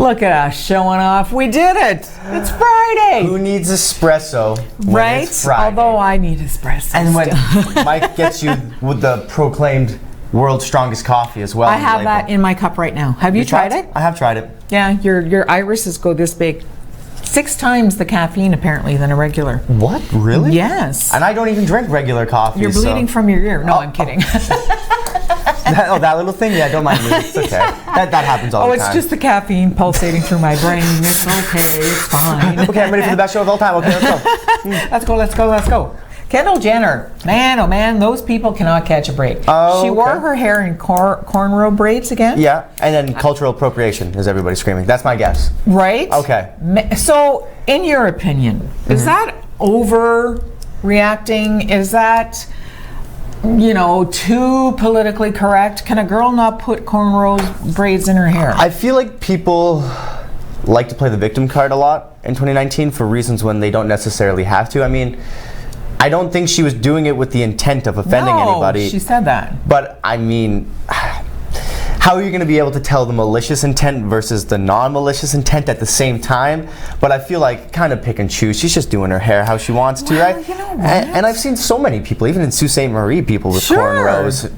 Look at us showing off. We did it. It's Friday. Who needs espresso when Right? it's Friday? Although I need espresso. And when Mike gets you with the proclaimed world's strongest coffee as well. I have that in my cup right now. Have you tried it? I have tried it. Yeah, your irises go this big. 6 times the caffeine apparently than a regular. What? Really? Yes. And I don't even drink regular coffee. You're bleeding from your ear. No, I'm kidding. that little thing? Yeah, don't mind me. It's okay. That happens all the time. Oh, it's just the caffeine pulsating through my brain. It's okay. It's fine. Okay, I'm ready for the best show of all time. Okay, let's go. Let's go. Kendall Jenner, man, oh man, those people cannot catch a break. Oh, she wore okay. her hair in cornrow braids again. Yeah, and then cultural appropriation is everybody screaming. That's my guess. Right? Okay. So, in your opinion, is that overreacting? Is that, too politically correct? Can a girl not put cornrow braids in her hair? I feel like people like to play the victim card a lot in 2019 for reasons when they don't necessarily have to. I mean, I don't think she was doing it with the intent of offending anybody. She said that. But I mean, how are you going to be able to tell the malicious intent versus the non-malicious intent at the same time? But I feel like kind of pick and choose. She's just doing her hair how she wants to, right? You know what? And I've seen so many people, even in Sault Ste. Marie, people with cornrows.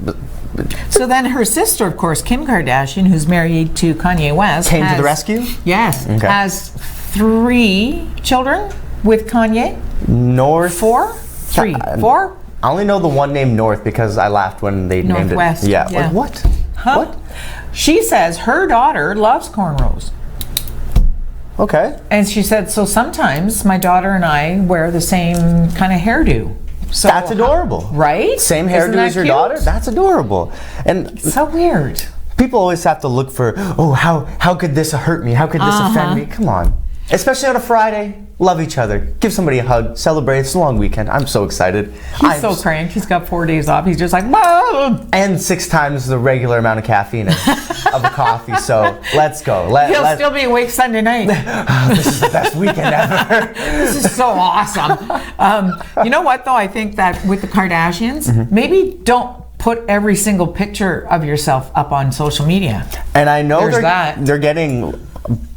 So then her sister, of course, Kim Kardashian, who's married to Kanye West, Came to the rescue? Yes. Okay. Has 3 children with Kanye. North? 4? 3? 4? I only know the one named North because I laughed when they named it. Northwest. Yeah. Yeah. Like, what? Huh? What? She says her daughter loves cornrows. Okay. And she said, so sometimes my daughter and I wear the same kind of hairdo. So That's adorable. Right? Same Isn't hairdo that as your cute? daughter? That's adorable. And So weird. people always have to look for, how could this hurt me? How could this offend me? Come on. Especially on a Friday. Love each other. Give somebody a hug. Celebrate. It's a long weekend. I'm so excited. He's so cranky. He's got 4 days off. He's just like, whoa. And 6 times the regular amount of caffeine of a coffee. So let's go. He'll still be awake Sunday night. This is the best weekend ever. This is so awesome. You know what, though? I think that with the Kardashians, maybe don't put every single picture of yourself up on social media. And I know There's they're getting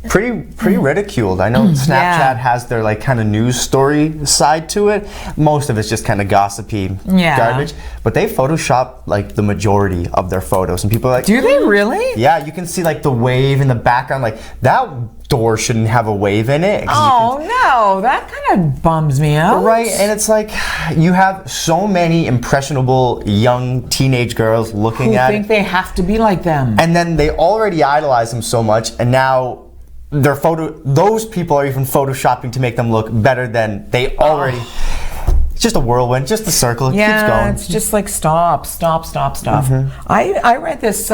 pretty ridiculed. I know Snapchat has their like kind of news story side to it. Most of it's just kind of gossipy garbage. But they Photoshop like the majority of their photos, and people are like, do they really? Yeah, you can see like the wave in the background. Like that door shouldn't have a wave in it. Oh no, that kind of bums me out. Right, and it's like you have so many impressionable young teenage girls looking at who think they have to be like them. and then they already idolize them so much, and now those people are even photoshopping to make them look better than they already. It's just a whirlwind, just a circle. It keeps going. It's just like stop. I read this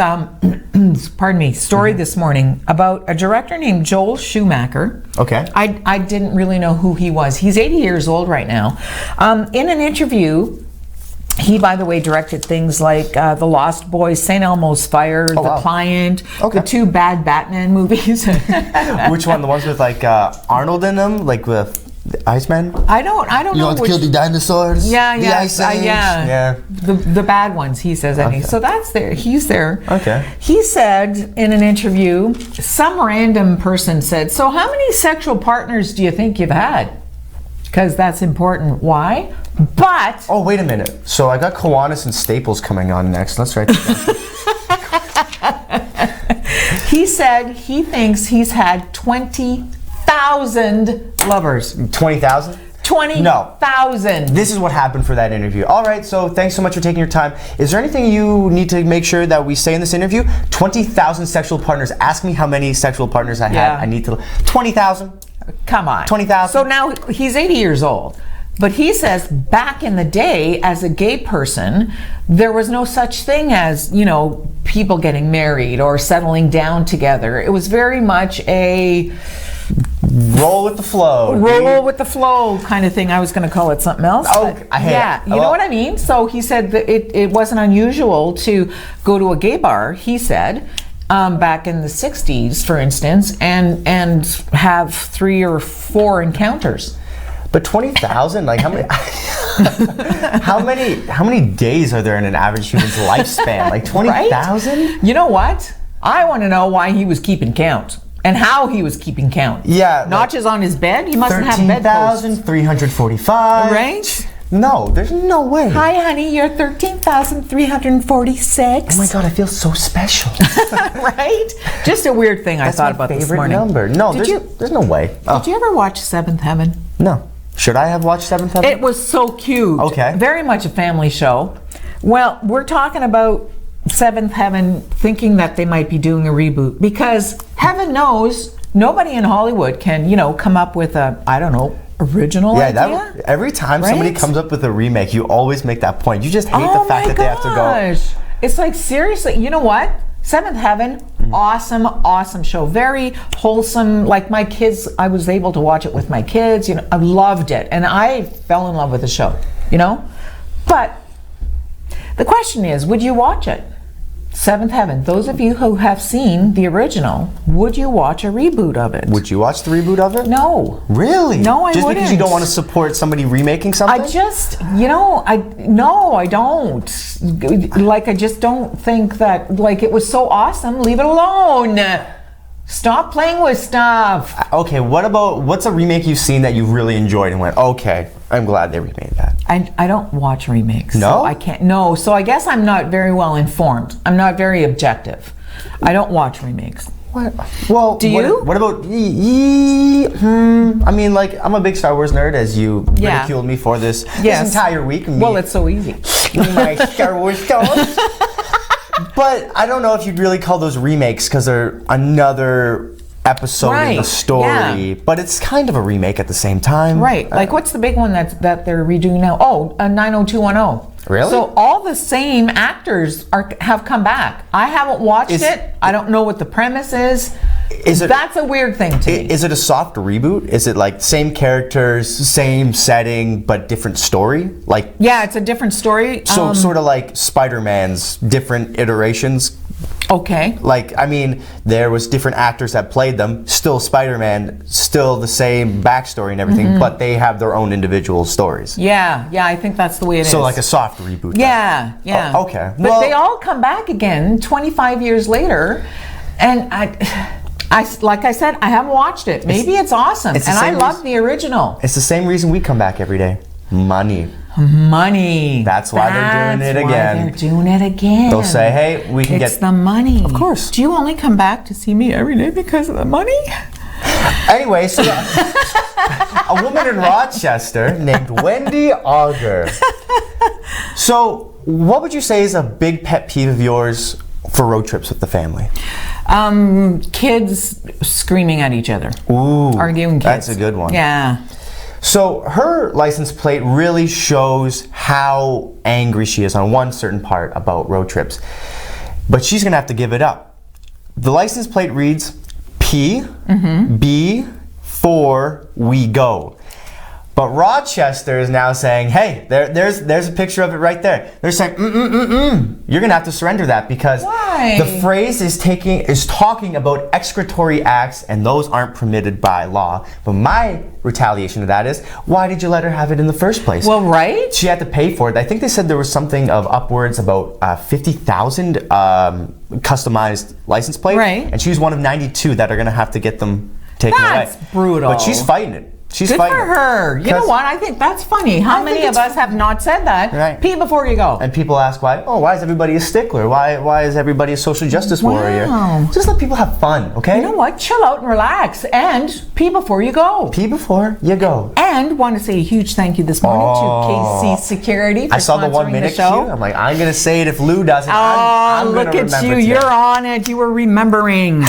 story this morning about a director named Joel Schumacher. Okay. I didn't really know who he was. He's 80 years old right now. In an interview, he, by the way, directed things like The Lost Boys, St. Elmo's Fire, The Client, the 2 bad Batman movies. Which one? The ones with like Arnold in them, like with the Iceman? I don't know. You want to kill the dinosaurs? Yeah, the Ice Age? yeah. The bad ones, he says. Okay. So that's there. He's there. Okay. He said in an interview, some random person said, so how many sexual partners do you think you've had? Because that's important. Why? But... Oh, wait a minute. So I got Kiwanis and Staples coming on next. Let's write that down. He said he thinks he's had 20,000 lovers. 20,000? 20,000. This is what happened for that interview. All right, so thanks so much for taking your time. Is there anything you need to make sure that we say in this interview? 20,000 sexual partners. Ask me how many sexual partners I had. I need to... 20,000. Come on. 20,000. So now he's 80 years old. But he says back in the day, as a gay person, there was no such thing as, people getting married or settling down together. It was very much a... roll with the flow. Roll with the flow kind of thing. I was going to call it something else. Oh, you know what I mean? So he said that it wasn't unusual to go to a gay bar, he said, back in the 60s, for instance, and have 3 or 4 encounters. But 20,000, like how many how many days are there in an average human's lifespan? Like 20,000? Right? You know what? I want to know why he was keeping count. And how he was keeping count. Yeah. Notches on his bed? He mustn't have bedposts. 13,345. Right? No, there's no way. Hi, honey, you're 13,346. Oh my God, I feel so special. Right? Just a weird thing I thought about this morning. That's my favorite number. No, there's no way. Did you ever watch Seventh Heaven? No. Should I have watched Seventh Heaven? It was so cute. Okay. Very much a family show. Well, we're talking about Seventh Heaven, thinking that they might be doing a reboot, because heaven knows nobody in Hollywood can, come up with a, I don't know, original idea. Every time somebody comes up with a remake, you always make that point. You just hate the fact that they have to go. It's like, seriously, you know what? Seventh Heaven, awesome show. Very wholesome. Like my kids, I was able to watch it with my kids. I loved it. And I fell in love with the show, But the question is, would you watch it? Seventh Heaven. Those of you who have seen the original, would you watch a reboot of it? Would you watch the reboot of it? No. Really? No, I wouldn't. Just because you don't want to support somebody remaking something? I just, I don't. Like, I just don't think that, it was so awesome. Leave it alone. Stop playing with stuff. Okay, what's a remake you've seen that you really enjoyed and went, okay, I'm glad they remade that? I don't watch remakes. No? So I can't. No, so I guess I'm not very well informed. I'm not very objective. I don't watch remakes. What? Well, do you? What about? I mean, I'm a big Star Wars nerd, as you ridiculed me for this entire week. Well, it's so easy. My Star Wars stuff. But I don't know if you'd really call those remakes, because they're another episode in the story. Yeah. But it's kind of a remake at the same time. Right. What's the big one that they're redoing now? Oh, 90210. Really? So all the same actors have come back. I haven't watched it. I don't know what the premise is. That's a weird thing to me. Is it a soft reboot? Is it like same characters, same setting, but different story? Yeah, it's a different story. So sort of like Spider-Man's different iterations. Okay. There was different actors that played them. Still Spider-Man, still the same backstory and everything, but they have their own individual stories. Yeah, I think that's the way it is. So like a soft reboot. Yeah. Oh, okay. But they all come back again 25 years later, and like I said, I haven't watched it. Maybe it's awesome, and I love the original. It's the same reason we come back every day. Money. That's why they're doing it again. They're doing it again. They'll say, hey, we can It's the money. Of course. Do you only come back to see me every day because of the money? Anyway, so a woman in Rochester named Wendy Auger. So what would you say is a big pet peeve of yours for road trips with the family? Kids screaming at each other. Ooh. Arguing kids. That's a good one. Yeah. So her license plate really shows how angry she is on one certain part about road trips. But she's going to have to give it up. The license plate reads PB for we go. But Rochester is now saying, hey, there's a picture of it right there. They're saying, You're going to have to surrender that, because the phrase is talking about excretory acts, and those aren't permitted by law. But my retaliation to that is, why did you let her have it in the first place? Well, right? She had to pay for it. I think they said there was something of upwards about 50,000 customized license plates. Right. And she's one of 92 that are going to have to get them taken away. That's brutal. But she's fighting it. She's Good fighting for her. You know what? I think that's funny. How many of us have not said that? Right. Pee before you go. And people ask why. Oh, why is everybody a stickler? Why is everybody a social justice warrior? Just let people have fun, okay? You know what? Chill out and relax. And pee before you go. Pee before you go. And want to say a huge thank you this morning to KC Security for I saw the 1 minute the show. cue. I'm like, I'm going to say it if Lou doesn't. I'm look at you. Today. You're on it. You were remembering.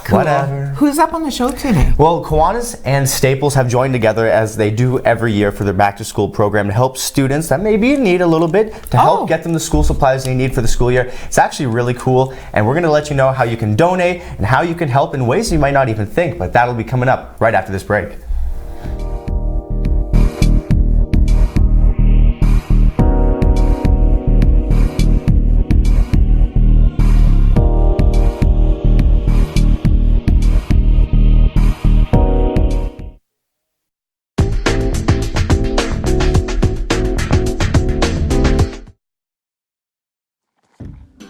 Cool. Whatever. Who's up on the show today? Well, Kiwanis and Staples have joined together, as they do every year, for their back to school program to help students that maybe need a little bit to help get them the school supplies they need for the school year. It's actually really cool, and we're going to let you know how you can donate and how you can help in ways you might not even think, but that'll be coming up right after this break.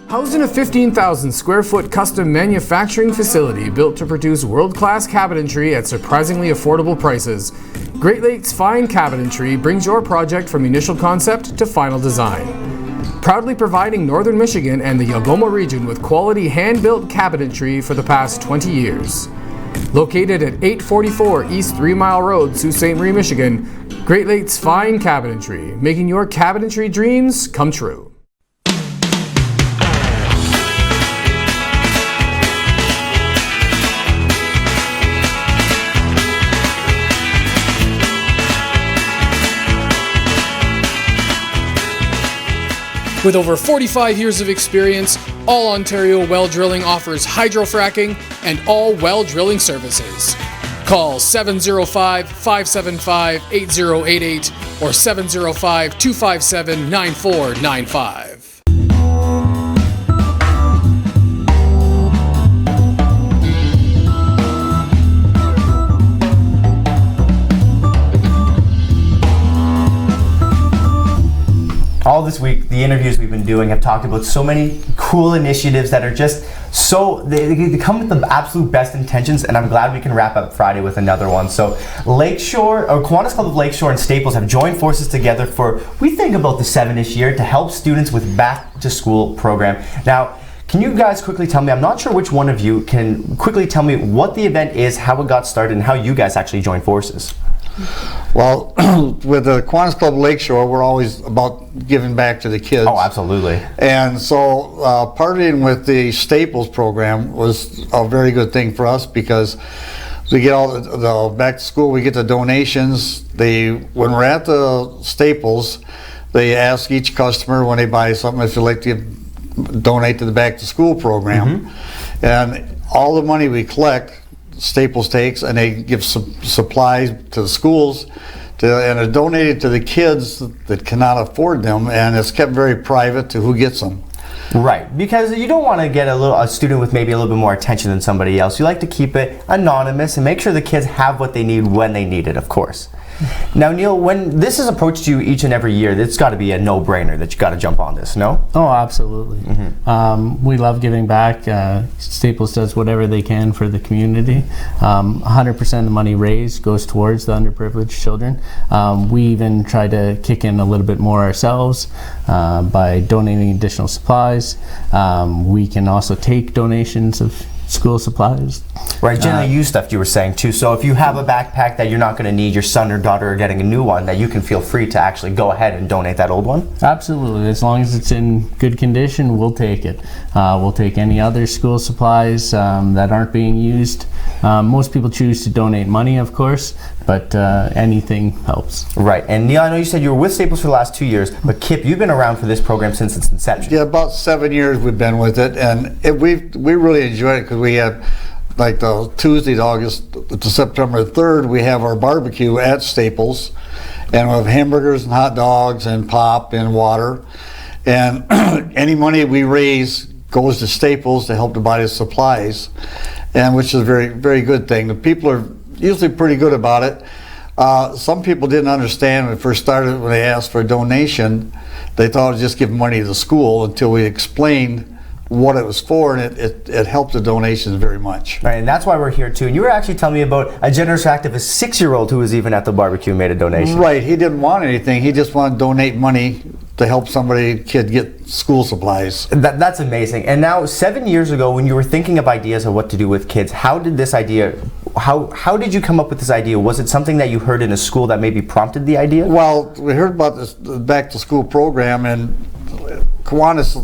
Housed in a 15,000 square foot custom manufacturing facility built to produce world-class cabinetry at surprisingly affordable prices, Great Lakes Fine Cabinetry brings your project from initial concept to final design. Proudly providing Northern Michigan and the Algoma region with quality hand-built cabinetry for the past 20 years. Located at 844 East 3 Mile Road, Sault Ste. Marie, Michigan, Great Lakes Fine Cabinetry, making your cabinetry dreams come true. With over 45 years of experience, All Ontario Well Drilling offers hydrofracking and all well drilling services. Call 705-575-8088 or 705-257-9495. All this week, the interviews we've been doing have talked about so many cool initiatives that are just they come with the absolute best intentions, and I'm glad we can wrap up Friday with another one. So Lakeshore, or Kiwanis Club of Lakeshore and Staples have joined forces together for, we think, about the 7-ish year to help students with back to school program. Now, can you guys quickly tell me, I'm not sure which one of you can quickly tell me what the event is, how it got started, and how you guys actually joined forces? Well, with the Kiwanis Club Lakeshore, we're always about giving back to the kids. Oh, absolutely. And so partnering with the Staples program was a very good thing for us because we get all the back to school, we get the donations. When we're at the Staples, they ask each customer when they buy something if they'd like to donate to the back to school program. Mm-hmm. And all the money we collect, Staples takes, and they give supplies to the schools and are donated to the kids that cannot afford them, and it's kept very private to who gets them. Right, because you don't want to get a student with maybe a little bit more attention than somebody else. You like to keep it anonymous and make sure the kids have what they need when they need it, of course. Now, Neil, when this is approached you each and every year, it's got to be a no-brainer that you got to jump on this, no? Oh, absolutely. Mm-hmm. We love giving back. Staples does whatever they can for the community. 100% of the money raised goes towards the underprivileged children. We even try to kick in a little bit more ourselves by donating additional supplies. We can also take donations of school supplies. Right, generally used stuff you were saying too. So if you have a backpack that you're not going to need, your son or daughter are getting a new one, that you can feel free to actually go ahead and donate that old one? Absolutely. As long as it's in good condition, we'll take it. We'll take any other school supplies that aren't being used. Most people choose to donate money, of course, but anything helps. Right, and Neil, I know you said you were with Staples for the last 2 years, but Kip, you've been around for this program since its inception. Yeah, about 7 years we've been with it, and we really enjoyed it because we had, like the Tuesday to September 3rd, we have our barbecue at Staples, and we have hamburgers and hot dogs and pop and water, and any money we raise goes to Staples to help to buy the supplies, and which is a very, very good thing. The people are usually pretty good about it. Some people didn't understand when it first started, when they asked for a donation, they thought it was just giving money to the school until we explained what it was for, and it helped the donations very much. Right, and that's why we're here too. And you were actually telling me about a generous act of a 6-year-old who was even at the barbecue and made a donation. Right, he didn't want anything. He just wanted to donate money to help kid get school supplies. That's amazing. And now, 7 years ago, when you were thinking of ideas of what to do with kids, how did you come up with this idea? Was it something that you heard in a school that maybe prompted the idea? Well, we heard about this back to school program, and Kiwanis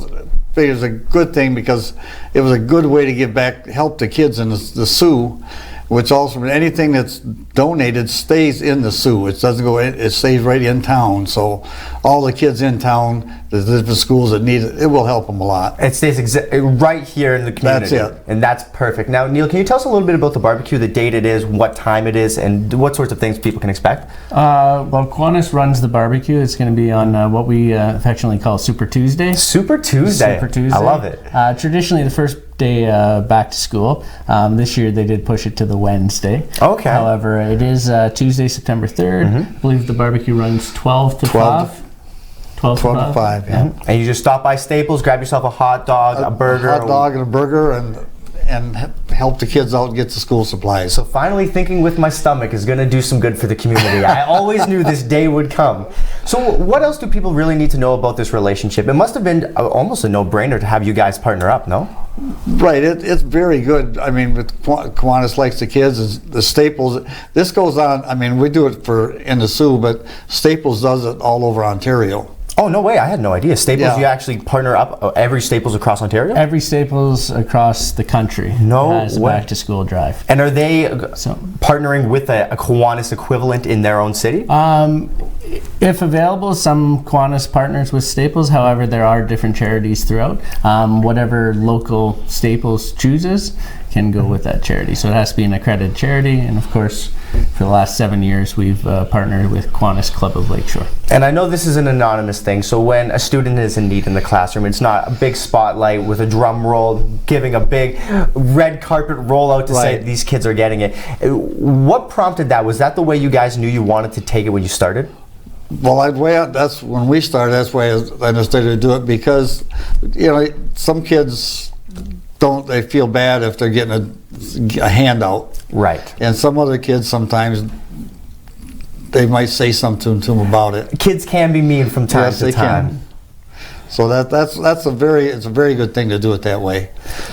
figures a good thing because it was a good way to give back, help the kids in the Sioux, which also anything that's donated stays in the Sioux. It doesn't go in, it stays right in town. So all the kids in town, the different schools that need it, it will help them a lot. It stays right here in the community. That's it. And that's perfect. Now, Neil, can you tell us a little bit about the barbecue, the date it is, what time it is, and what sorts of things people can expect? Well, Kiwanis runs the barbecue. It's going to be on what we affectionately call Super Tuesday. Super Tuesday. Super Tuesday. I love it. Traditionally, the first day back to school. This year, they did push it to the Wednesday. Okay. However, it is Tuesday, September 3rd. I believe the barbecue runs 12 to 5. 12 to 5, yeah. And you just stop by Staples, grab yourself a hot dog, a burger. A hot dog and a burger, and help the kids out and get the school supplies. So finally thinking with my stomach is going to do some good for the community. I always knew this day would come. So what else do people really need to know about this relationship? It must have been almost a no-brainer to have you guys partner up, no? Right, it's very good. I mean, with Kiwanis Likes the Kids, is the Staples. This goes on, I mean, we do it in the Sioux, but Staples does it all over Ontario. Oh, no way. I had no idea. Staples, Yeah. you actually partner up every Staples across Ontario? Every Staples across the country No has a way. back-to-school drive. And are they So- partnering with a Kiwanis equivalent in their own city? If available, some Kiwanis partners with Staples. However, there are different charities throughout. Whatever local Staples chooses can go with that charity. So it has to be an accredited charity. And of course, for the last 7 years, we've partnered with Kiwanis Club of Lakeshore. And I know this is an anonymous thing, so when a student is in need in the classroom, it's not a big spotlight with a drum roll giving a big red carpet rollout to say Right. these kids are getting it. What prompted that? Was that the way you guys knew you wanted to take it when you started? Well, that's when we started. That's why I understood to do it, because some kids they feel bad if they're getting a handout, Right. and some other kids sometimes they might say something to them about it. Kids can be mean from time Yes, to they time. can. So it's a very good thing to do it that way.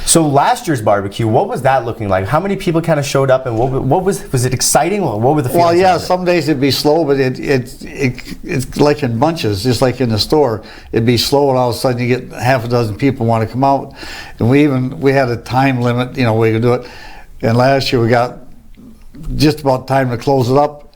So last year's barbecue, what was that looking like? How many people kind of showed up, and what was it exciting? What were the feelings? Well, yeah, of it? some days it'd be slow, but it's like in bunches, just like in the store. It'd be slow, and all of a sudden you get half a dozen people want to come out, and we had a time limit, we could do it. And last year we got just about time to close it up,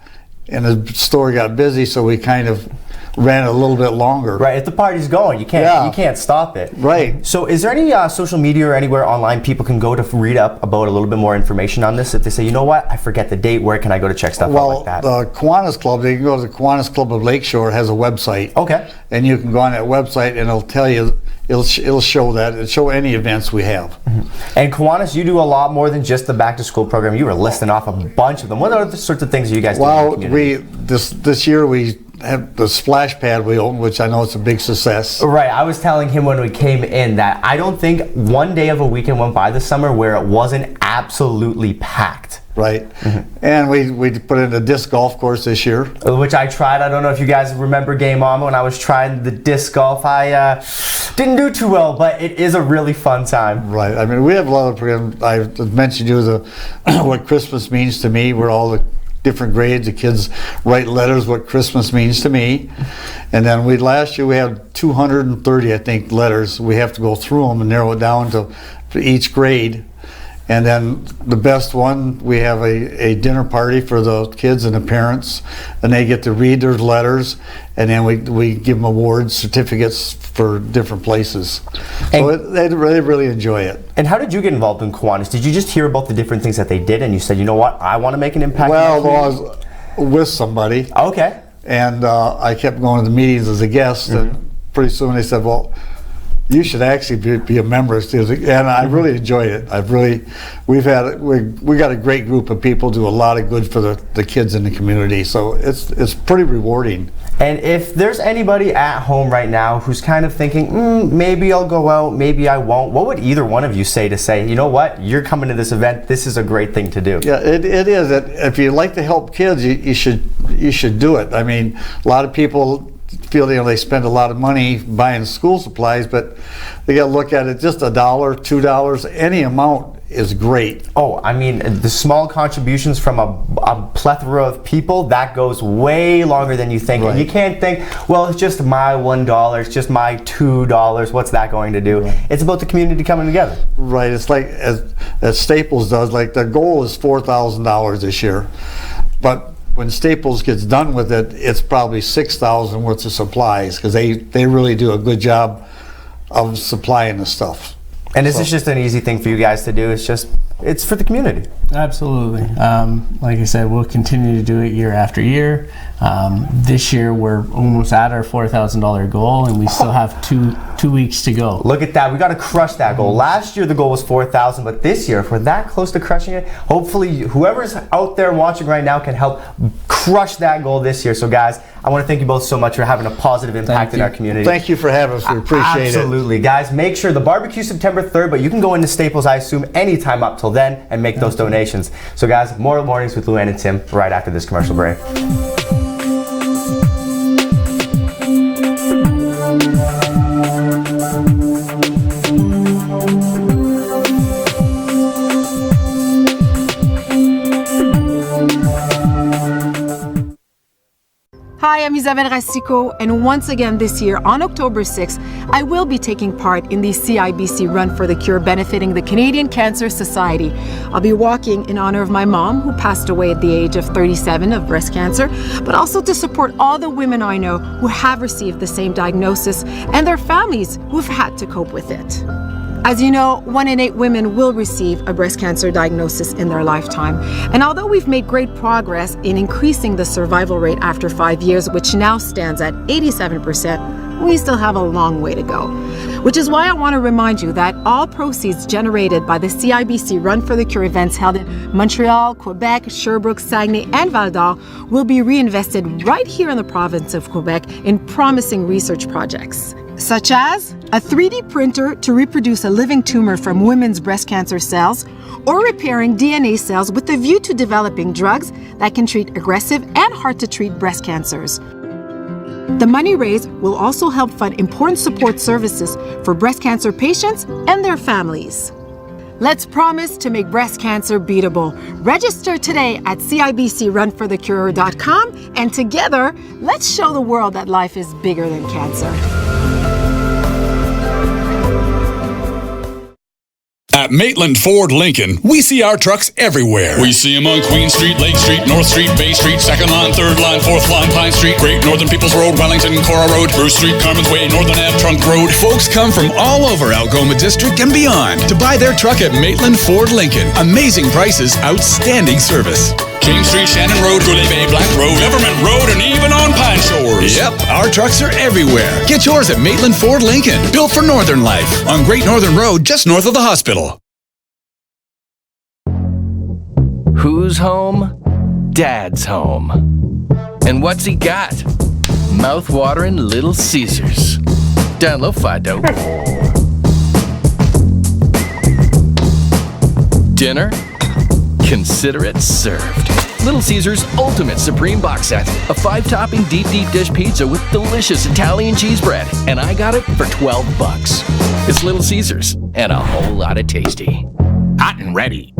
and the store got busy, so we kind of ran a little bit longer. Right, if the party's going, you can't stop it. Right. So is there any social media or anywhere online people can go to read up about a little bit more information on this? If they say, you know what, I forget the date, where can I go to check stuff out like that? Well, the Kiwanis Club, they can go to the Kiwanis Club of Lakeshore, has a website. Okay. And you can go on that website and it'll tell you, it'll show that. It'll show any events we have. Mm-hmm. And Kiwanis, you do a lot more than just the back to school program. You were listing off a bunch of them. What other sorts of things are you guys doing? Well, in the community? this year we have the splash pad we opened, which I know it's a big success. Right, I was telling him when we came in that I don't think one day of a weekend went by this summer where it wasn't absolutely packed. Right. And we put in a disc golf course this year. Which I tried. I don't know if you guys remember Game On when I was trying the disc golf. I didn't do too well, but it is a really fun time. Right. I mean, we have a lot of programs. I mentioned to you what Christmas means to me, where all the different grades, the kids write letters what Christmas means to me. And then last year we had 230, I think, letters. We have to go through them and narrow it down to each grade. And then the best one, we have a dinner party for the kids and the parents, and they get to read their letters, and then we give them awards, certificates for different places. So they really enjoy it. And how did you get involved in Kiwanis? Did you just hear about the different things that they did and you said, you know what, I want to make an impact? Well, I was with somebody. Okay. And I kept going to the meetings as a guest, and pretty soon they said, well, you should actually be a member. And I really enjoyed it. We got a great group of people, do a lot of good for the kids in the community. So it's pretty rewarding. And if there's anybody at home right now who's kind of thinking, maybe I'll go out, maybe I won't, what would either one of you say to say, you know what, you're coming to this event, this is a great thing to do? Yeah, it is. If you like to help kids, you should do it. I mean, a lot of people feel they spend a lot of money buying school supplies, but they got to look at it, just $1, $2, any amount is great. Oh, I mean, the small contributions from a plethora of people, that goes way longer than you think. Right. And you can't think, well, it's just my $1, it's just my $2, what's that going to do? Right. It's about the community coming together. Right, it's like as Staples does, like their goal is $4,000 this year. But when Staples gets done with it, it's probably $6,000 worth of supplies, because they really do a good job of supplying the stuff. And this is just an easy thing for you guys to do. It's just it's for the community. Absolutely. Like I said, we'll continue to do it year after year. This year we're almost at our $4,000 goal, and we still have two weeks to go. Look at that. We got to crush that goal. Last year the goal was 4,000, but this year, if we're that close to crushing it, hopefully whoever's out there watching right now can help crush that goal this year. So guys, I want to thank you both so much for having a positive impact in our community. Thank you for having us. We appreciate it. Absolutely. Guys, make sure the barbecue September 3rd, but you can go into Staples, I assume, anytime up till then and make those donations. So guys, more mornings with Luann and Tim right after this commercial break. Hi, I'm Isabelle Rassico, and once again this year, on October 6th, I will be taking part in the CIBC Run for the Cure benefiting the Canadian Cancer Society. I'll be walking in honor of my mom, who passed away at the age of 37 of breast cancer, but also to support all the women I know who have received the same diagnosis and their families who've had to cope with it. As you know, 1 in 8 women will receive a breast cancer diagnosis in their lifetime. And although we've made great progress in increasing the survival rate after 5 years, which now stands at 87%, we still have a long way to go. Which is why I want to remind you that all proceeds generated by the CIBC Run for the Cure events held in Montreal, Quebec, Sherbrooke, Saguenay, and Val-d'Or will be reinvested right here in the province of Quebec in promising research projects, such as a 3D printer to reproduce a living tumor from women's breast cancer cells, or repairing DNA cells with a view to developing drugs that can treat aggressive and hard-to-treat breast cancers. The money raised will also help fund important support services for breast cancer patients and their families. Let's promise to make breast cancer beatable. Register today at cibcrunforthecure.com, and together, let's show the world that life is bigger than cancer. At Maitland Ford Lincoln, we see our trucks everywhere. We see them on Queen Street, Lake Street, North Street, Bay Street, 2nd line, 3rd line, 4th line, Pine Street, Great Northern Peoples Road, Wellington, Cora Road, Bruce Street, Carmen's Way, Northern Ave, Trunk Road. Folks come from all over Algoma District and beyond to buy their truck at Maitland Ford Lincoln. Amazing prices, outstanding service. King Street, Shannon Road, Goulet Bay, Black Road, Government Road, and even on Pine Shores. Yep, our trucks are everywhere. Get yours at Maitland Ford Lincoln, built for Northern life, on Great Northern Road, just north of the hospital. Who's home? Dad's home. And what's he got? Mouth-watering Little Caesars. Download Fido. Dinner? Consider it served. Little Caesars Ultimate Supreme Box Set. A 5-topping deep dish pizza with delicious Italian cheese bread. And I got it for $12. It's Little Caesars and a whole lot of tasty. Hot and ready.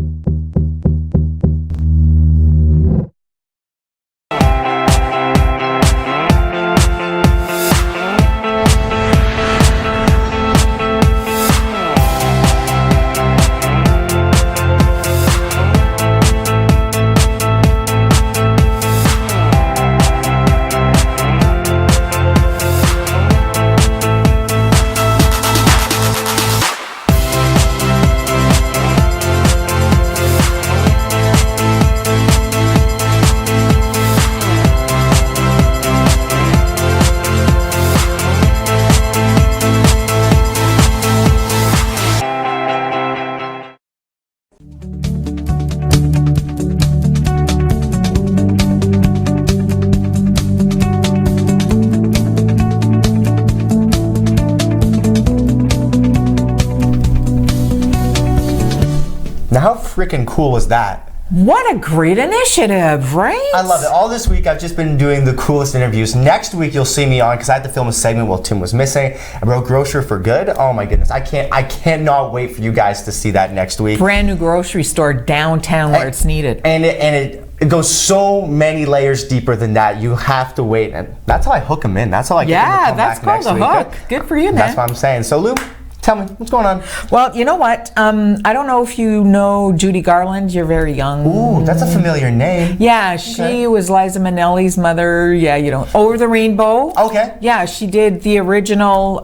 How freaking cool was that? What a great initiative, right? I love it. All this week I've just been doing the coolest interviews. Next week you'll see me on, because I had to film a segment while Tim was missing, about Grocer for Good. Oh my goodness, I cannot wait for you guys to see that next week. Brand new grocery store downtown where it's needed. And it goes so many layers deeper than that. You have to wait, and that's how I hook them in. That's how I get them to come that's back called next a week. hook. Good for you, man. That's what I'm saying. So Lou, Tell me, what's going on? Well, you know what? I don't know if you know Judy Garland. You're very young. Ooh, that's a familiar name. Yeah, she was Liza Minnelli's mother. Yeah, you know, Over the Rainbow. Okay. Yeah, she did the original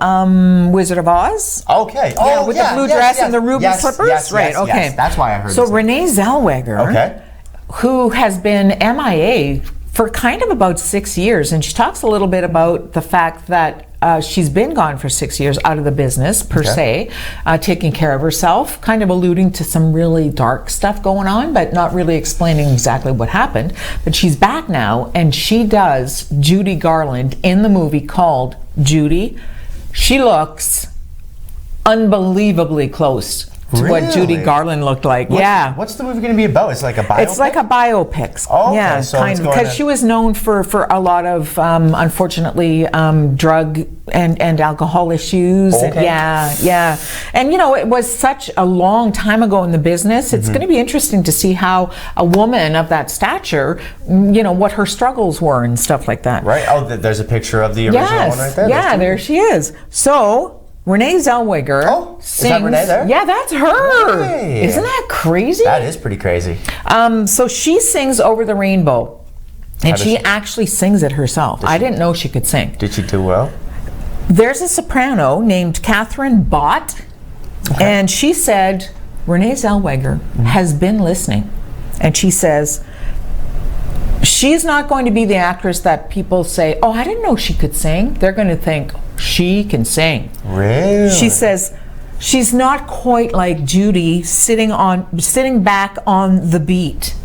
Wizard of Oz. Okay. Yeah, with the blue dress and the ruby slippers. Yes, right. Okay. Yes. That's why I heard. So Renee Zellweger, who has been MIA for kind of about 6 years, and she talks a little bit about the fact that she's been gone for 6 years out of the business per se, taking care of herself, kind of alluding to some really dark stuff going on, but not really explaining exactly what happened. But she's back now, and she does Judy Garland in the movie called Judy. She looks unbelievably close to what Judy Garland looked like. What's the movie going to be about? It's like a biopic? It's like a biopic. Oh, okay. Yeah, So kind of. Because she was known for a lot of, unfortunately, drug and alcohol issues. Okay. Yeah. And, you know, it was such a long time ago in the business. It's going to be interesting to see how a woman of that stature, you know, what her struggles were and stuff like that. Right. Oh, there's a picture of the original one right there. Yeah, there she is. So Renee Zellweger sings. Is that Renee there? Yeah, that's her. Hey. Isn't that crazy? That is pretty crazy. So she sings Over the Rainbow, and she actually sings it herself. I didn't know she could sing. Did she do well? There's a soprano named Catherine Bott, and she said Renee Zellweger has been listening, and she says she's not going to be the actress that people say, oh, I didn't know she could sing. They're going to think she can sing. Really? She says she's not quite like Judy sitting back on the beat.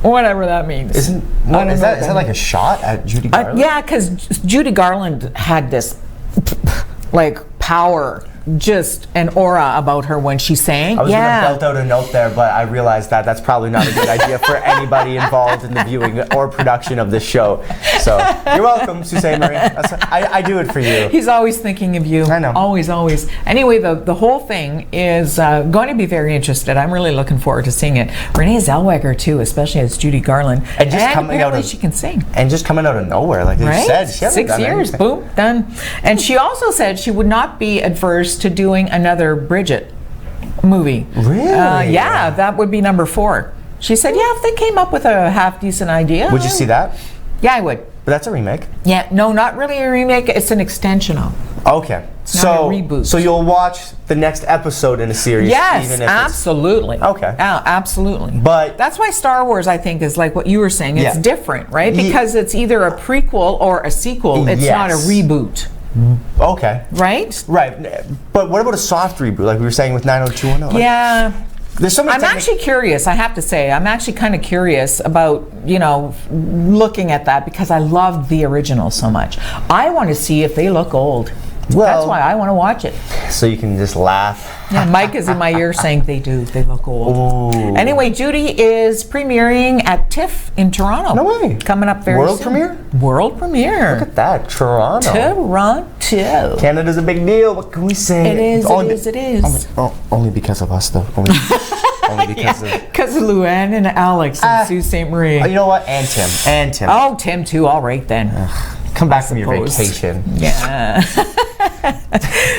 Whatever that means. Is that like a shot at Judy Garland? Yeah, because Judy Garland had this like power, just an aura about her when she sang. I was going to belt out a note there, but I realized that that's probably not a good idea for anybody involved in the viewing or production of this show. So you're welcome, Suzanne Marie. I do it for you. He's always thinking of you. I know. Always. Anyway, the whole thing is going to be very interesting. I'm really looking forward to seeing it. Renee Zellweger too, especially as Judy Garland. And just coming out of, she can sing. And just coming out of nowhere, like you said. She hasn't 6 done years, anything. boom, done. And she also said she would not be adverse to doing another Bridget movie. Really? Yeah, that would be number 4. She said, yeah, if they came up with a half decent idea. Would you see that? Yeah, I would. But that's a remake. Yeah, no, not really a remake. It's an extension of. Okay. Not a reboot. So you'll watch the next episode in a series. Yes, even if absolutely. Okay. Absolutely. But that's why Star Wars, I think, is like what you were saying. It's different, right? Because it's either a prequel or a sequel. It's not a reboot. Okay. Right? Right. But what about a soft reboot, like we were saying with 90210? Yeah. There's so many I'm actually curious, I have to say. I'm actually kind of curious about, you know, looking at that because I loved the original so much. I want to see if they look old. Well, that's why I want to watch it. So you can just laugh. Yeah, Mike is in my ear saying they do. They look old. Ooh. Anyway, Judy is premiering at TIFF in Toronto. No way. Coming up very World soon. premiere? World premiere. Look at that. Toronto. Canada's a big deal. What can we say? It is. Only because of us, though. Only because because of Luann and Alex and Sault Ste. Marie. You know what? And Tim. Oh, Tim too. All right then. Come back from your vacation. Yeah.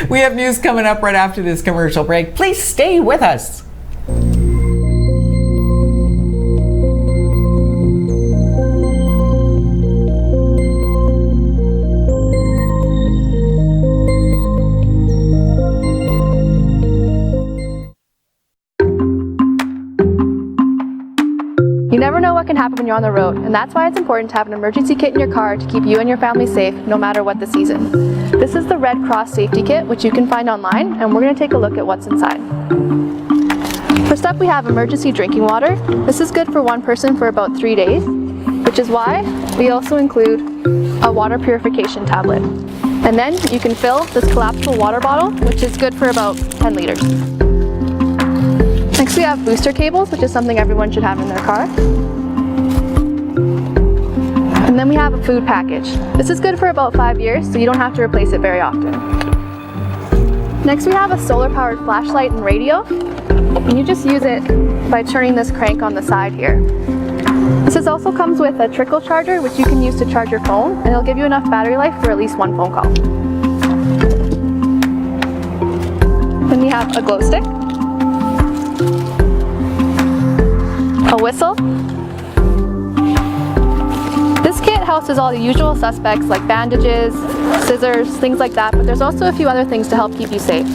We have news coming up right after this commercial break. Please stay with us. You never know what can happen when you're on the road, and that's why it's important to have an emergency kit in your car to keep you and your family safe no matter what the season. This is the Red Cross Safety Kit, which you can find online, and we're going to take a look at what's inside. First up, we have emergency drinking water. This is good for one person for about 3 days, which is why we also include a water purification tablet. And then you can fill this collapsible water bottle, which is good for about 10 liters. Next we have booster cables, which is something everyone should have in their car. And then we have a food package. This is good for about 5 years, so you don't have to replace it very often. Next we have a solar-powered flashlight and radio. And you just use it by turning this crank on the side here. This also comes with a trickle charger, which you can use to charge your phone, and it'll give you enough battery life for at least one phone call. Then we have a glow stick, a whistle. This kit houses all the usual suspects like bandages, scissors, things like that, but there's also a few other things to help keep you safe.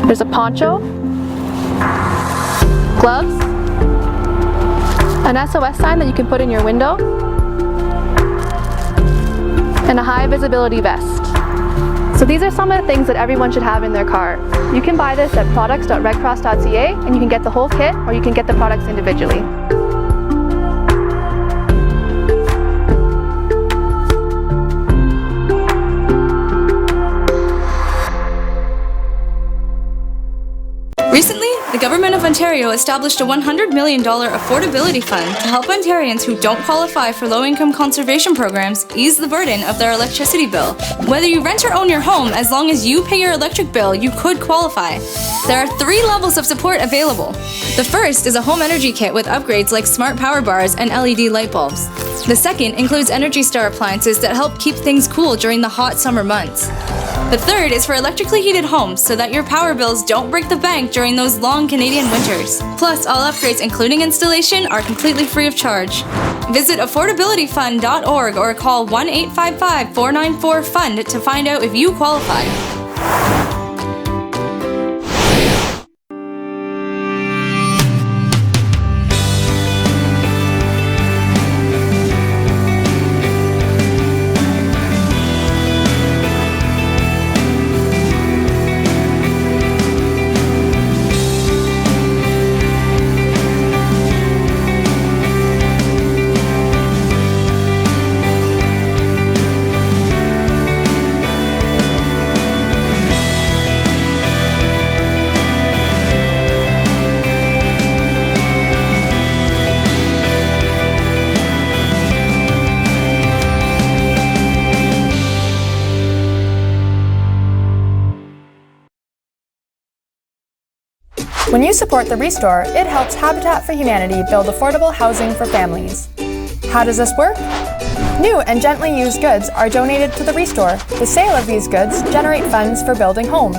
There's a poncho, gloves, an SOS sign that you can put in your window, and a high visibility vest. So these are some of the things that everyone should have in their car. You can buy this at products.redcross.ca and you can get the whole kit or you can get the products individually. Recently, the Government of Ontario established a $100 million affordability fund to help Ontarians who don't qualify for low-income conservation programs ease the burden of their electricity bill. Whether you rent or own your home, as long as you pay your electric bill, you could qualify. There are 3 levels of support available. The first is a home energy kit with upgrades like smart power bars and LED light bulbs. The second includes Energy Star appliances that help keep things cool during the hot summer months. The third is for electrically heated homes so that your power bills don't break the bank during those long Canadian winters. Plus, all upgrades, including installation, are completely free of charge. Visit affordabilityfund.org or call 1-855-494-FUND to find out if you qualify. When you support the Restore, it helps Habitat for Humanity build affordable housing for families. How does this work? New and gently used goods are donated to the Restore. The sale of these goods generate funds for building homes.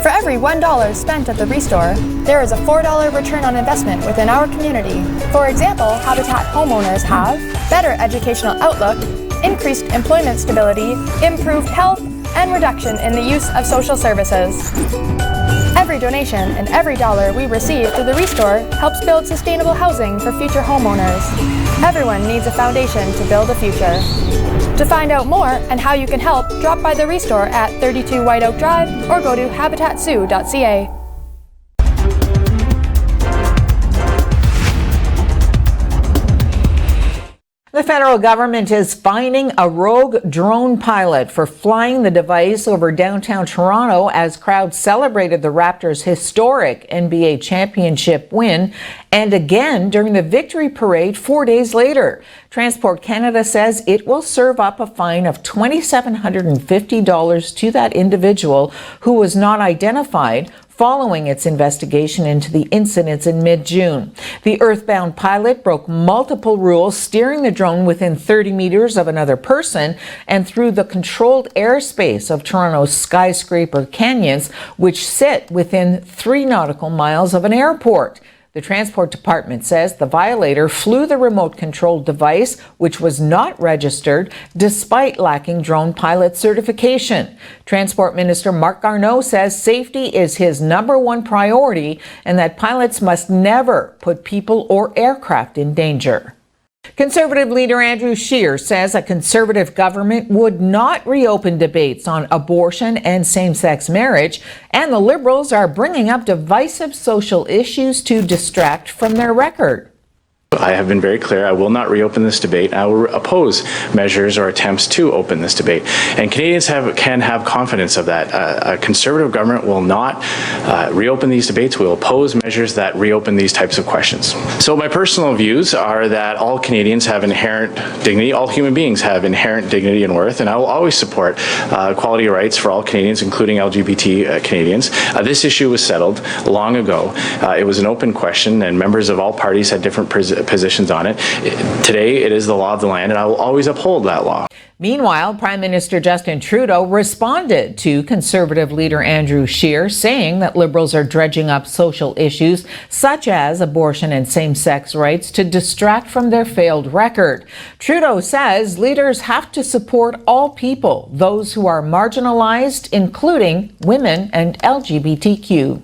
For every $1 spent at the Restore, there is a $4 return on investment within our community. For example, Habitat homeowners have better educational outlook, increased employment stability, improved health, and reduction in the use of social services. Every donation and every dollar we receive through the Restore helps build sustainable housing for future homeowners. Everyone needs a foundation to build a future. To find out more and how you can help, drop by the Restore at 32 White Oak Drive or go to habitatsioux.ca. The federal government is fining a rogue drone pilot for flying the device over downtown Toronto as crowds celebrated the Raptors' historic NBA championship win, and again during the victory parade 4 days later. Transport Canada says it will serve up a fine of $2,750 to that individual who was not identified following its investigation into the incidents in mid-June. The earthbound pilot broke multiple rules, steering the drone within 30 meters of another person and through the controlled airspace of Toronto's skyscraper canyons, which sit within 3 nautical miles of an airport. The Transport Department says the violator flew the remote-controlled device, which was not registered, despite lacking drone pilot certification. Transport Minister Marc Garneau says safety is his #1 priority and that pilots must never put people or aircraft in danger. Conservative leader Andrew Scheer says a Conservative government would not reopen debates on abortion and same-sex marriage, and the Liberals are bringing up divisive social issues to distract from their record. I have been very clear. I will not reopen this debate. I will oppose measures or attempts to open this debate. And Canadians can have confidence of that. A Conservative government will not reopen these debates. We will oppose measures that reopen these types of questions. So my personal views are that all Canadians have inherent dignity. All human beings have inherent dignity and worth. And I will always support equality rights for all Canadians, including LGBT Canadians. This issue was settled long ago. It was an open question, and members of all parties had different positions on it. Today, it is the law of the land, and I will always uphold that law. Meanwhile, Prime Minister Justin Trudeau responded to Conservative leader Andrew Scheer, saying that Liberals are dredging up social issues such as abortion and same-sex rights to distract from their failed record. Trudeau says leaders have to support all people, those who are marginalized, including women and LGBTQ.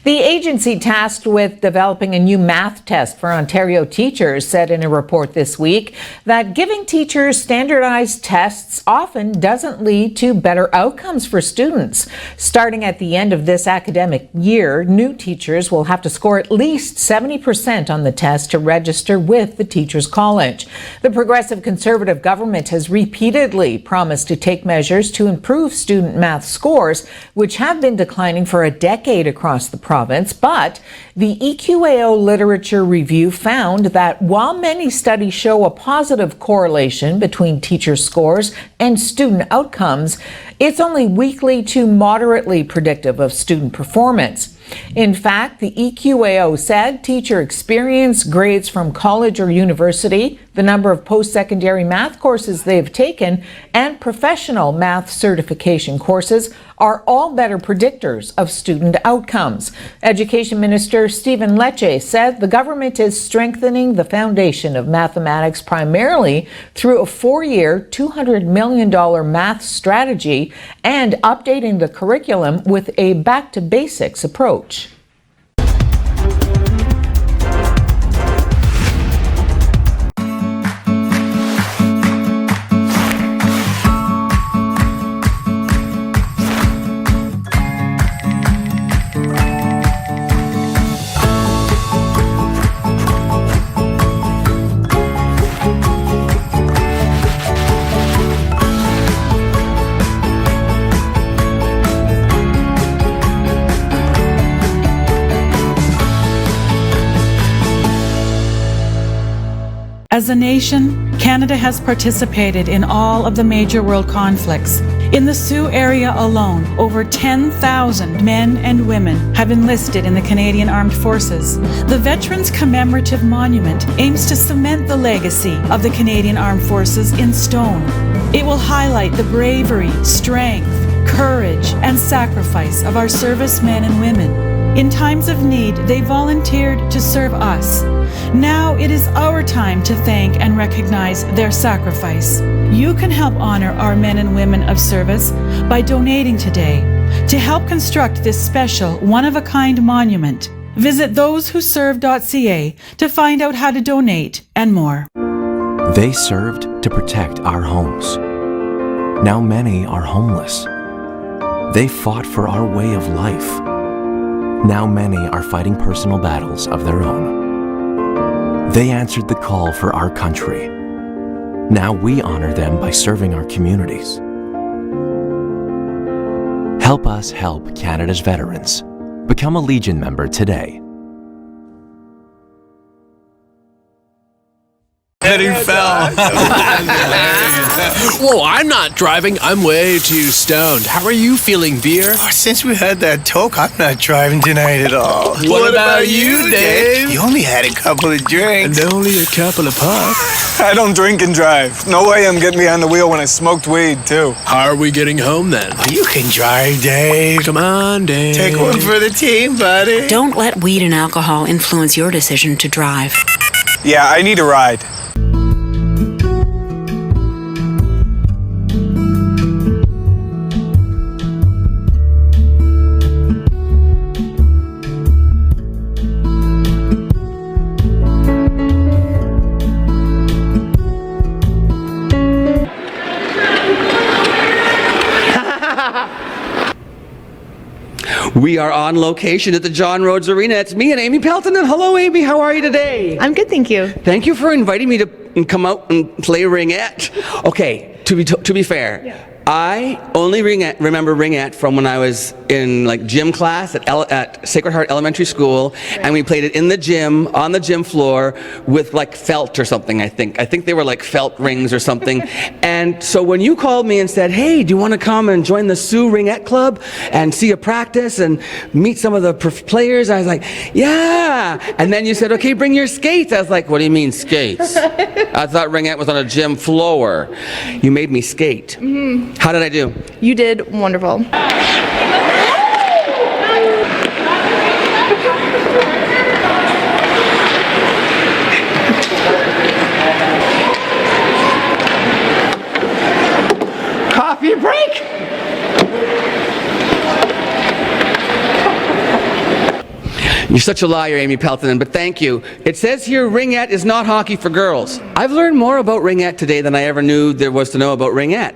The agency tasked with developing a new math test for Ontario teachers said in a report this week that giving teachers standardized tests often doesn't lead to better outcomes for students. Starting at the end of this academic year, new teachers will have to score at least 70% on the test to register with the Teachers College. The Progressive Conservative government has repeatedly promised to take measures to improve student math scores, which have been declining for a decade across the province, but the EQAO literature review found that while many studies show a positive correlation between teacher scores and student outcomes, it's only weakly to moderately predictive of student performance. In fact, the EQAO said teacher experience, grades from college or university, the number of post-secondary math courses they've taken, and professional math certification courses are all better predictors of student outcomes. Education Minister Stephen Lecce said the government is strengthening the foundation of mathematics primarily through a 4-year, $200 million math strategy and updating the curriculum with a back-to-basics approach. As a nation, Canada has participated in all of the major world conflicts. In the Sioux area alone, over 10,000 men and women have enlisted in the Canadian Armed Forces. The Veterans Commemorative Monument aims to cement the legacy of the Canadian Armed Forces in stone. It will highlight the bravery, strength, courage, and sacrifice of our servicemen and women. In times of need, they volunteered to serve us. Now it is our time to thank and recognize their sacrifice. You can help honor our men and women of service by donating today. To help construct this special, one-of-a-kind monument, visit thosewhoserve.ca to find out how to donate and more. They served to protect our homes. Now many are homeless. They fought for our way of life. Now many are fighting personal battles of their own. They answered the call for our country. Now we honor them by serving our communities. Help us help Canada's veterans. Become a Legion member today. He fell. Whoa, I'm not driving. I'm way too stoned. How are you feeling, Beer? Oh, since we had that talk, I'm not driving tonight at all. What about you, Dave? You only had a couple of drinks. And only a couple of puffs. I don't drink and drive. No way I'm getting behind the wheel when I smoked weed, too. How are we getting home, then? Oh, you can drive, Dave. Come on, Dave. Take one for the team, buddy. Don't let weed and alcohol influence your decision to drive. Yeah, I need a ride. We are on location at the John Rhodes Arena. It's me and Amy Pelton. And hello, Amy. How are you today? I'm good, thank you. Thank you for inviting me to come out and play Ringette. Okay, to be fair, I only remember Ringette from when I was in like gym class at Sacred Heart Elementary School, and we played it in the gym, on the gym floor, with like felt or something, I think. I think they were like felt rings or something. And so when you called me and said, hey, do you want to come and join the Sioux Ringette Club and see a practice and meet some of the players? I was like, yeah. And then you said, okay, bring your skates. I was like, what do you mean skates? I thought Ringette was on a gym floor. You made me skate. Mm-hmm. How did I do? You did wonderful. Coffee break! You're such a liar, Amy Peltonen, but thank you. It says here Ringette is not hockey for girls. I've learned more about Ringette today than I ever knew there was to know about Ringette.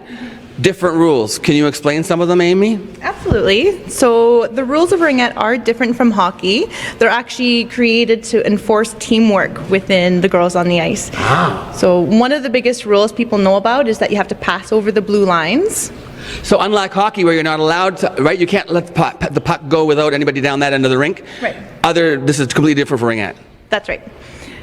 Different rules. Can you explain some of them, Amy? Absolutely. So the rules of Ringette are different from hockey. They're actually created to enforce teamwork within the girls on the ice. Ah. So one of the biggest rules people know about is that you have to pass over the blue lines. So unlike hockey where you're not allowed to, right, you can't let the puck go without anybody down that end of the rink. Right. This is completely different for Ringette. That's right.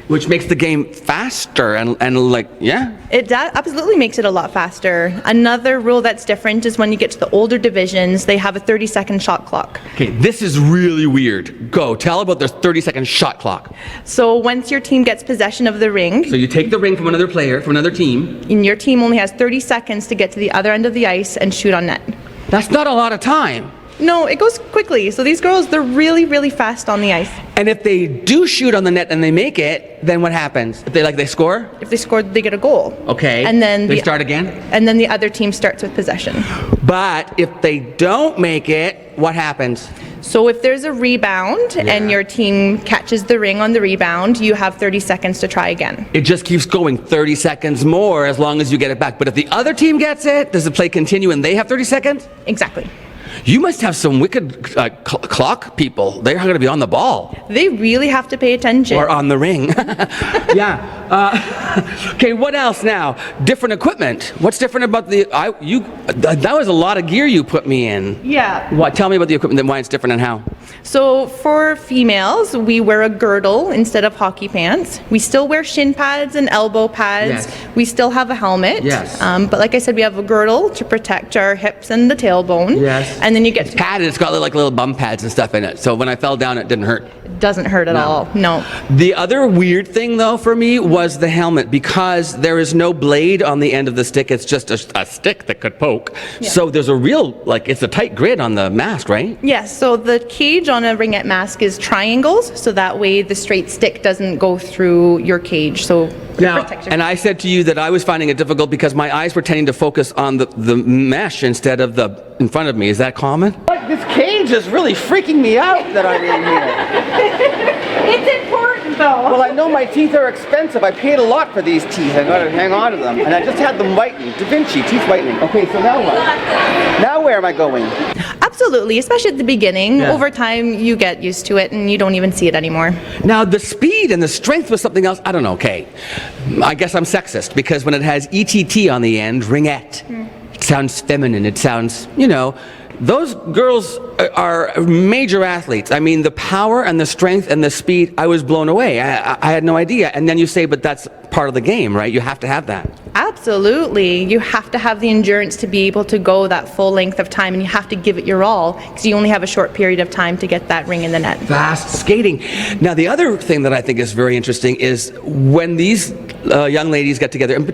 Which makes the game faster and like, yeah. It absolutely makes it a lot faster. Another rule that's different is when you get to the older divisions, they have a 30-second shot clock. Okay, this is really weird. Go, tell about the 30-second shot clock. So once your team gets possession of the ring, So you take the ring from another player, from another team. and your team only has 30 seconds to get to the other end of the ice and shoot on net. That's not a lot of time. No, it goes quickly. So these girls, they're really, really fast on the ice. And if they do shoot on the net and they make it, then what happens? If they score? If they score, they get a goal. Okay. And then they start again? And then the other team starts with possession. But if they don't make it, what happens? So if there's a rebound and your team catches the ring on the rebound, you have 30 seconds to try again. It just keeps going 30 seconds more as long as you get it back. But if the other team gets it, does the play continue and they have 30 seconds? Exactly. You must have some wicked clock people. They're going to be on the ball. They really have to pay attention. Or on the ring. Yeah. Okay, what else now? Different equipment. What's different about that was a lot of gear you put me in. Yeah. What? Tell me about the equipment and why it's different and how. So for females, we wear a girdle instead of hockey pants. We still wear shin pads and elbow pads. Yes. We still have a helmet. Yes. But like I said, we have a girdle to protect our hips and the tailbone. Yes. And then you get padded. It's got like little bum pads and stuff in it. So when I fell down, it didn't hurt. It doesn't hurt at all. No. The other weird thing, though, for me was the helmet because there is no blade on the end of the stick. It's just a stick that could poke. Yeah. So there's a real, it's a tight grid on the mask, right? Yes, so the cage on a Ringette mask is triangles, so that way the straight stick doesn't go through your cage. So Now, and I said to you that I was finding it difficult because my eyes were tending to focus on the mesh instead of the in front of me. Is that common? This cage is really freaking me out that I'm in here. It's important though. Well, I know my teeth are expensive. I paid a lot for these teeth. I gotta hang on to them. And I just had them whitened. Da Vinci, teeth whitening. Okay, so now what? Now where am I going? Absolutely, especially at the beginning. Yeah. Over time, you get used to it and you don't even see it anymore. Now, the speed and the strength was something else. I don't know, okay. I guess I'm sexist because when it has ETT on the end, Ringette, it sounds feminine. It sounds, those girls are major athletes. I mean, the power and the strength and the speed, I was blown away. I had no idea. And then you say, but that's part of the game, right? You have to have that. Absolutely. You have to have the endurance to be able to go that full length of time, and you have to give it your all because you only have a short period of time to get that ring in the net. Fast skating. Now, the other thing that I think is very interesting is when these young ladies get together, and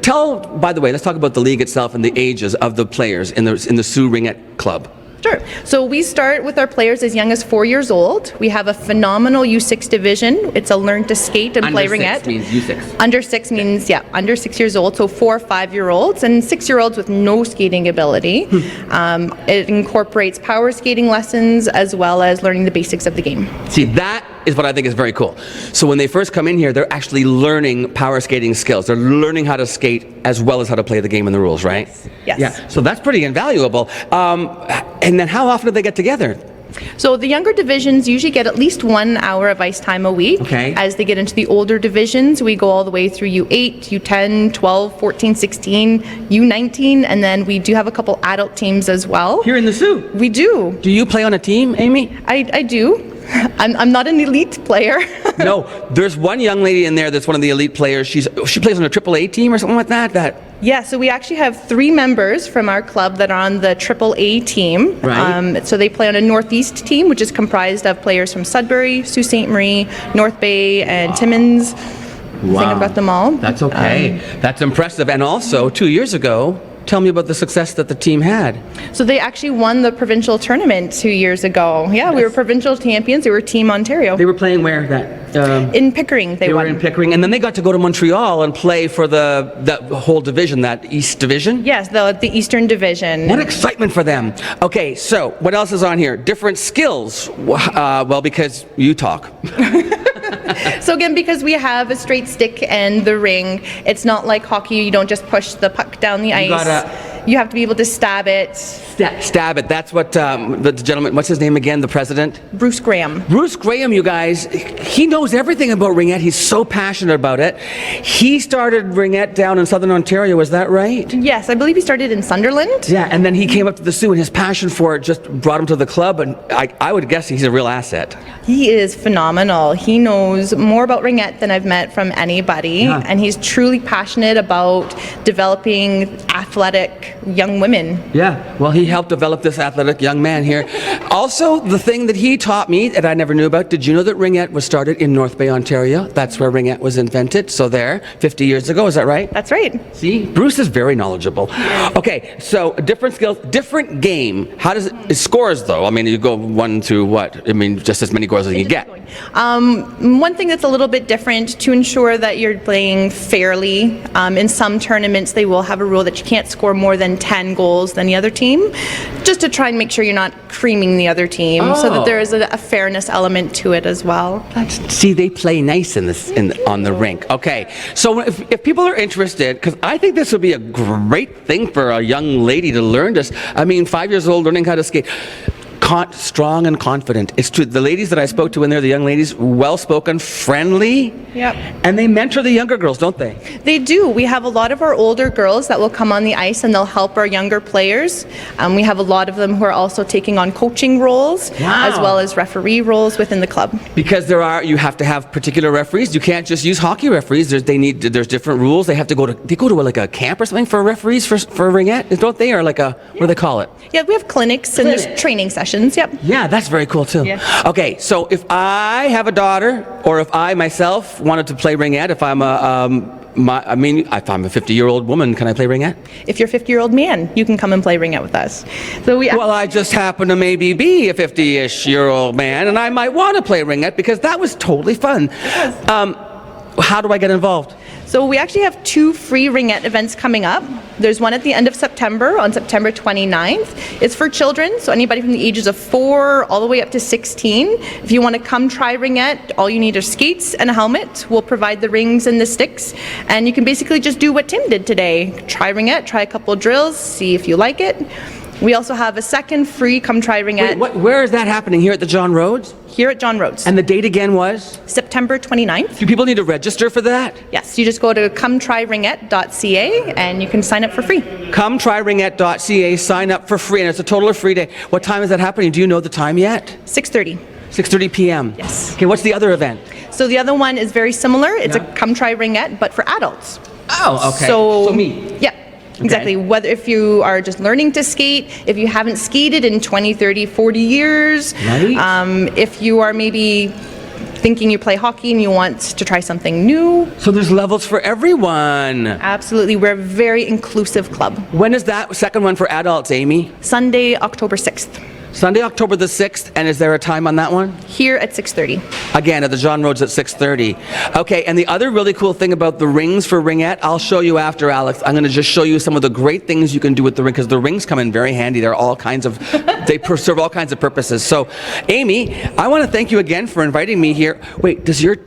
by the way, let's talk about the league itself and the ages of the players in the Sioux Ringette Club. Sure. So we start with our players as young as 4 years old. We have a phenomenal U6 division. It's a learn to skate and play Ringette. Under 6 means U6. Under 6 means, under 6 years old. So 4 or 5-year-olds and 6-year-olds with no skating ability. It incorporates power skating lessons as well as learning the basics of the game. See, that is what I think is very cool. So when they first come in here, they're actually learning power skating skills. They're learning how to skate as well as how to play the game and the rules, right? Yes. Yeah. So that's pretty invaluable. And then how often do they get together? So the younger divisions usually get at least 1 hour of ice time a week. Okay. As they get into the older divisions, we go all the way through U8, U10, 12, 14, 16, U19, and then we do have a couple adult teams as well. Here in the Sioux? We do. Do you play on a team, Amy? I do. I'm not an elite player. No, there's one young lady in there that's one of the elite players. She plays on a AAA team or something like that. Yeah, so we actually have 3 members from our club that are on the AAA team. Right. So they play on a Northeast team, which is comprised of players from Sudbury, Sault Ste. Marie, North Bay, and Timmins. I think I've got them all. That's okay. That's impressive. And also, 2 years ago, tell me about the success that the team had. So they actually won the provincial tournament 2 years ago. Yeah, we were provincial champions. They were Team Ontario. They were playing where? In Pickering. They were in Pickering, and then they got to go to Montreal and play for that whole division, that East Division? Yes, the Eastern Division. What excitement for them. Okay, so what else is on here? Different skills. Well, because you talk. So again, because we have a straight stick and the ring, it's not like hockey. You don't just push the puck down the ice. You have to be able to stab it. Stab it. That's what the gentleman, what's his name again, the president? Bruce Graham. Bruce Graham, you guys, he knows everything about Ringette. He's so passionate about it. He started Ringette down in Southern Ontario, is that right? Yes, I believe he started in Sunderland. Yeah, and then he came up to the Sioux, and his passion for it just brought him to the club, and I would guess he's a real asset. He is phenomenal. He knows more about Ringette than I've met from anybody, and he's truly passionate about developing athletic young women. Yeah, well, he helped develop this athletic young man here. Also, the thing that he taught me that I never knew about, did you know that Ringette was started in North Bay, Ontario? That's where Ringette was invented, so there, 50 years ago, is that right? That's right. See, Bruce is very knowledgeable. Okay, so different skills, different game. How does it scores, though? I mean, you go 1 through what? I mean, just as many goals as you can get. One thing that's a little bit different to ensure that you're playing fairly, in some tournaments they will have a rule that you can't score more than 10 goals than the other team, just to try and make sure you're not creaming the other team, so that there is a fairness element to it as well. See, they play nice on the rink. Okay, so if people are interested, because I think this would be a great thing for a young lady to learn this. I mean, 5 years old, learning how to skate. Strong and confident. It's true. The ladies that I spoke to when they're the young ladies, well-spoken, friendly, and they mentor the younger girls, don't they? They do. We have a lot of our older girls that will come on the ice and they'll help our younger players. We have a lot of them who are also taking on coaching roles, as well as referee roles within the club. Because you have to have particular referees. You can't just use hockey referees. There's different rules. They have to go to like a camp or something for referees for Ringette, don't they? Or like what do they call it? Yeah, we have clinics and there's training sessions. Yep. Yeah, that's very cool too. Yeah. Okay, so if I have a daughter, or if I myself wanted to play Ringette, if I'm if I'm a 50-year-old woman, can I play Ringette? If you're a 50-year-old man, you can come and play Ringette with us. So well, I just happen to maybe be a 50-ish-year-old man, and I might want to play Ringette because that was totally fun. How do I get involved? So we actually have 2 free Ringette events coming up. There's one at the end of September, on September 29th. It's for children, so anybody from the ages of 4 all the way up to 16. If you want to come try Ringette, all you need are skates and a helmet. We'll provide the rings and the sticks, and you can basically just do what Tim did today. Try Ringette, try a couple of drills, see if you like it. We also have a second free Come Try Ringette. Wait, where is that happening? Here at the John Rhodes? Here at John Rhodes. And the date again was? September 29th. Do people need to register for that? Yes, you just go to cometryringette.ca and you can sign up for free. Cometryringette.ca, sign up for free, and it's a total of free day. What time is that happening? Do you know the time yet? 6:30. 6:30 p.m. Yes. Okay, what's the other event? So the other one is very similar. It's a Come Try Ringette, but for adults. Oh, okay. So me. Yeah. Exactly. Whether if you are just learning to skate, if you haven't skated in 20, 30, 40 years, if you are maybe thinking you play hockey and you want to try something new. So there's levels for everyone. Absolutely. We're a very inclusive club. When is that second one for adults, Amy? Sunday, October 6th. Sunday, October the 6th, and is there a time on that one? Here at 6:30. Again, at the John Rhodes at 6:30. Okay, and the other really cool thing about the rings for Ringette, I'll show you after, Alex. I'm going to just show you some of the great things you can do with the ring, because the rings come in very handy. They're all kinds of, they serve all kinds of purposes. So, Amy, I want to thank you again for inviting me here. Wait, did you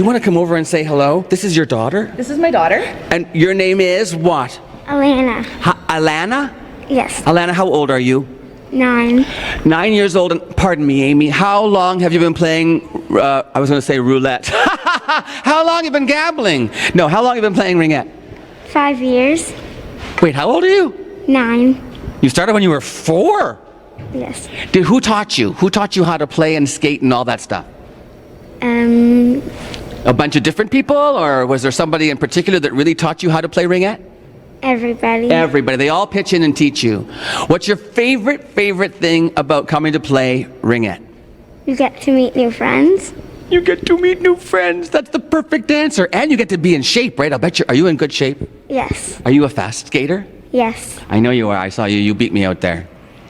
want to come over and say hello? This is your daughter? This is my daughter. And your name is what? Alana. Alana? Yes. Alana, how old are you? 9. 9 years old, and pardon me, Amy, how long have you been playing, I was going to say roulette. How long have you been gambling? No, how long have you been playing Ringette? 5 years. Wait, how old are you? 9. You started when you were 4? Yes. Who taught you? Who taught you how to play and skate and all that stuff? A bunch of different people, or was there somebody in particular that really taught you how to play Ringette? Everybody. Everybody. They all pitch in and teach you. What's your favorite thing about coming to play Ringette? You get to meet new friends. You get to meet new friends. That's the perfect answer. And you get to be in shape, right? I'll bet you. Are you in good shape? Yes. Are you a fast skater? Yes. I know you are. I saw you. You beat me out there.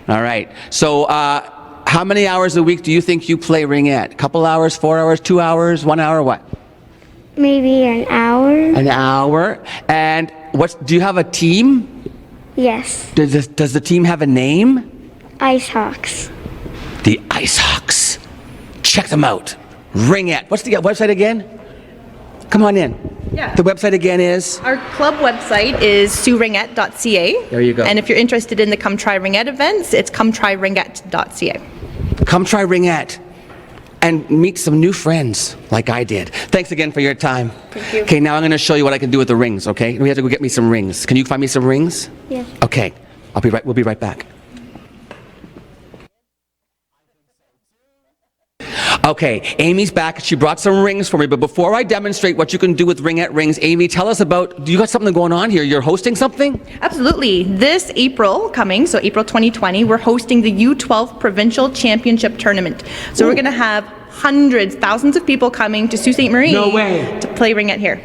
All right. So, how many hours a week do you think you play Ringette? A couple hours, 4 hours, 2 hours, 1 hour, what? Maybe an hour. An hour. And do you have a team? Yes. Does the team have a name? Ice Hawks. The Ice Hawks. Check them out. Ringette. What's the website again? Come on in. Yeah. The website again is? Our club website is sueringette.ca. There you go. And if you're interested in the Come Try Ringette events, it's cometryringette.ca. Come try Ringette and meet some new friends like I did. Thanks again for your time. Thank you. Okay, now I'm going to show you what I can do with the rings, okay? We have to go get me some rings. Can you find me some rings? Yes. Okay. We'll be right back. Okay, Amy's back. She brought some rings for me, but before I demonstrate what you can do with Ringette rings, Amy, tell us about, you got something going on here. You're hosting something? Absolutely. This April coming, so April 2020, we're hosting the U12 Provincial Championship Tournament. So we're going to have hundreds, thousands of people coming to Sault Ste. Marie to play Ringette here.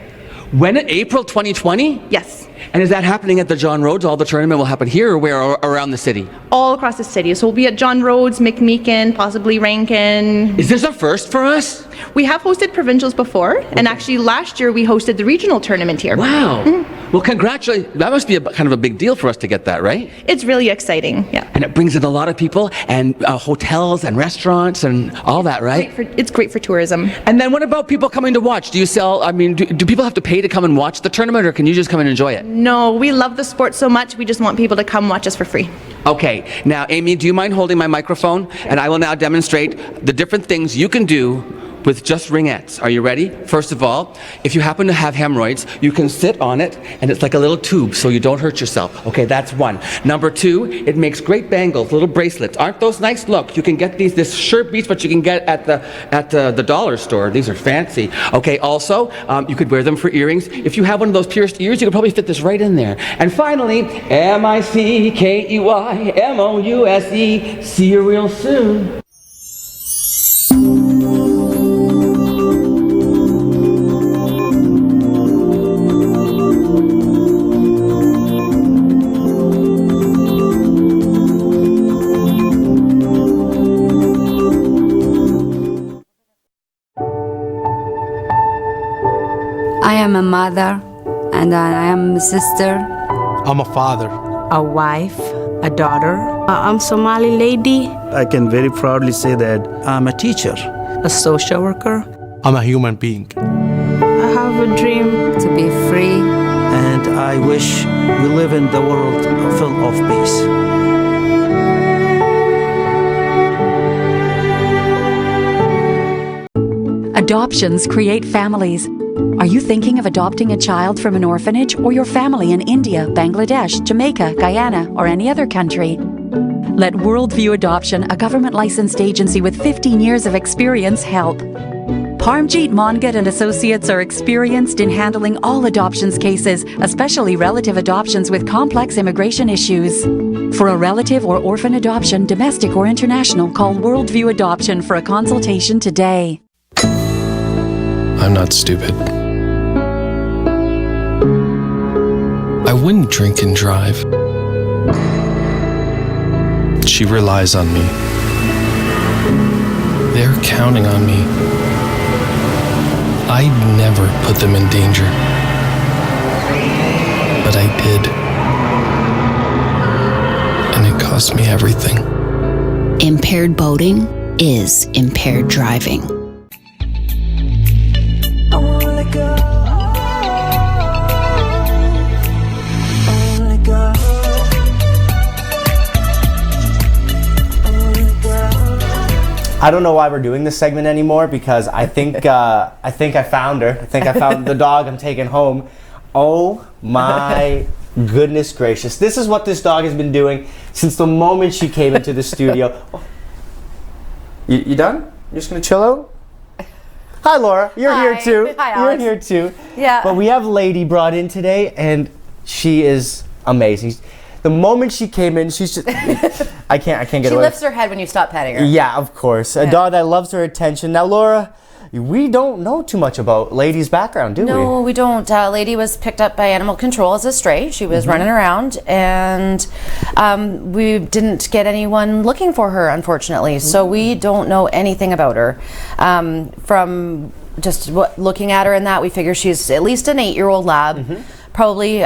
When? April 2020? Yes. And is that happening at the John Rhodes? All the tournament will happen here or where around the city? All across the city. So we'll be at John Rhodes, McMeekin, possibly Rankin. Is this a first for us? We have hosted provincials before, and actually last year we hosted the regional tournament here. Wow. Well, congratulations. That must be kind of a big deal for us to get that, right? It's really exciting, yeah. And it brings in a lot of people and hotels and restaurants and all that, right? It's great for tourism. And then what about people coming to watch? Do you sell, do people have to pay to come and watch the tournament, or can you just come and enjoy it? No, we love the sport so much, we just want people to come watch us for free. Okay, now Amy, do you mind holding my microphone? And I will now demonstrate the different things you can do with just ringettes. Are you ready? First of all, if you happen to have hemorrhoids, you can sit on it and it's like a little tube so you don't hurt yourself. Okay, that's one. Number two, it makes great bangles, little bracelets. Aren't those nice? Look, you can get this shirt beats what you can get at the dollar store. These are fancy. Okay, also, you could wear them for earrings. If you have one of those pierced ears, you could probably fit this right in there. And finally, MICKEYMOUSE. See you real soon. I am a mother, and I am a sister. I'm a father. A wife, a daughter. I'm Somali lady. I can very proudly say that I'm a teacher. A social worker. I'm a human being. I have a dream to be free. And I wish we live in the world full of peace. Adoptions create families. Are you thinking of adopting a child from an orphanage or your family in India, Bangladesh, Jamaica, Guyana, or any other country? Let Worldview Adoption, a government-licensed agency with 15 years of experience, help. Parmjeet Mongat and Associates are experienced in handling all adoptions cases, especially relative adoptions with complex immigration issues. For a relative or orphan adoption, domestic or international, call Worldview Adoption for a consultation today. I'm not stupid. I wouldn't drink and drive. She relies on me. They're counting on me. I'd never put them in danger. But I did. And it cost me everything. Impaired boating is impaired driving. I don't know why we're doing this segment anymore because I think I found her. I think I found the dog I'm taking home. Oh my goodness gracious. This is what this dog has been doing since the moment she came into the studio. You done? You're just gonna chill out? Hi Laura, you're here too. Hi, You're Alex. here too. Yeah. But we have Lady brought in today and she is amazing. The moment she came in, she's just I can't get She away. lifts her head when you stop petting her. Yeah, of course. A dog that loves her attention. Now Laura, we don't know too much about Lady's background, do we? No, we don't. Lady was picked up by animal control as a stray. She was running around, and we didn't get anyone looking for her, unfortunately. So we don't know anything about her. From just looking at her and that, we figure she's at least an 8-year-old lab, probably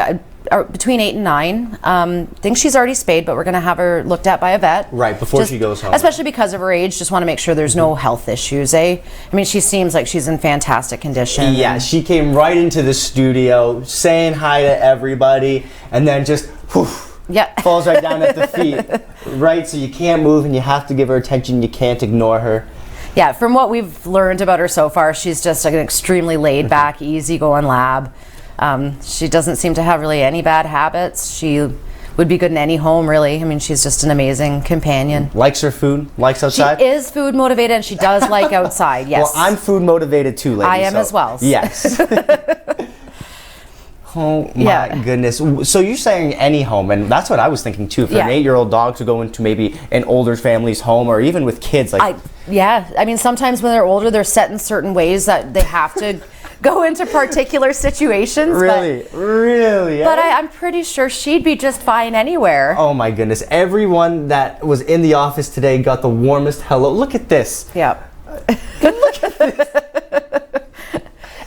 between 8 and 9. Think she's already spayed, but we're going to have her looked at by a vet. Right, before she goes home. Especially because of her age, just want to make sure there's no health issues, eh? I mean, she seems like she's in fantastic condition. Yeah, she came right into the studio, saying hi to everybody, and then just falls right down at the feet. Right, so you can't move and you have to give her attention, you can't ignore her. Yeah, from what we've learned about her so far, she's just an extremely laid-back, easygoing lab. She doesn't seem to have really any bad habits. She would be good in any home, really. I mean, she's just an amazing companion. Likes her food, likes outside. She is food motivated, and she does like outside, yes. Well, I'm food motivated too, Lady. I am as well. Yes. Oh my goodness. So you're saying any home, and that's what I was thinking too. For an 8-year-old dog to go into maybe an older family's home, or even with kids. I mean, sometimes when they're older, they're set in certain ways that they have to go into particular situations. Really? But I'm pretty sure she'd be just fine anywhere. Oh my goodness. Everyone that was in the office today got the warmest hello. Look at this. Yeah. Look at this.